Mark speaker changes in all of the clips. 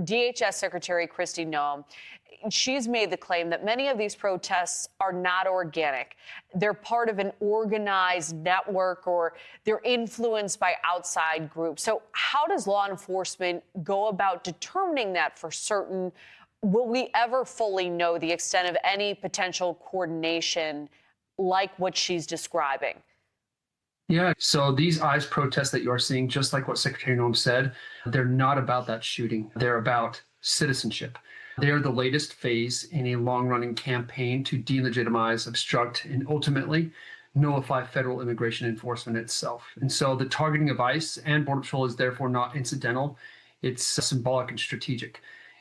Speaker 1: DHS Secretary Kristi Noem, she's made the claim that many of these protests are not organic. They're part of an organized network or they're influenced by outside groups. So how does law enforcement go about determining that for certain? Will we ever fully know the extent of any potential coordination like what she's describing?
Speaker 2: Yeah, so these ICE protests that you are seeing, just like what Secretary Noem said, they're not about that shooting. They're about citizenship. They are the latest phase in a long-running campaign to delegitimize, obstruct, and ultimately nullify federal immigration enforcement itself. And so the targeting of ICE and Border Patrol is therefore not incidental. It's symbolic and strategic.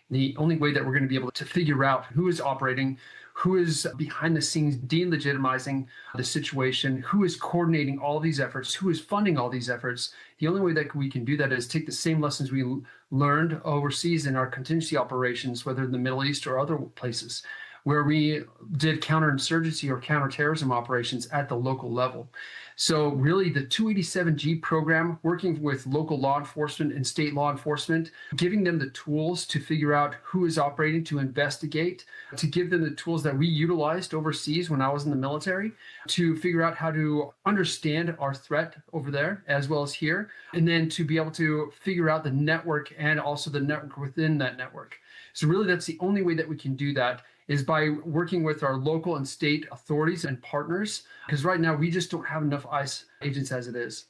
Speaker 2: The only way that we're going to be able to figure out who is operating, who is behind the scenes delegitimizing the situation, who is coordinating all these efforts, who is funding all these efforts. The only way that we can do that is take the same lessons we learned overseas in our contingency operations, whether in the Middle East or other places, where we did counterinsurgency or counter-terrorism operations at the local level. So really the 287G program, working with local law enforcement and state law enforcement, giving them the tools to figure out who is operating, to investigate, to give them the tools that we utilized overseas when I was in the military, to figure out how to understand our threat over there as well as here, and then to be able to figure out the network and also the network within that network. So really that's the only way that we can do that, is by working with our local and state authorities and partners, because right now we just don't have enough ICE agents as it is.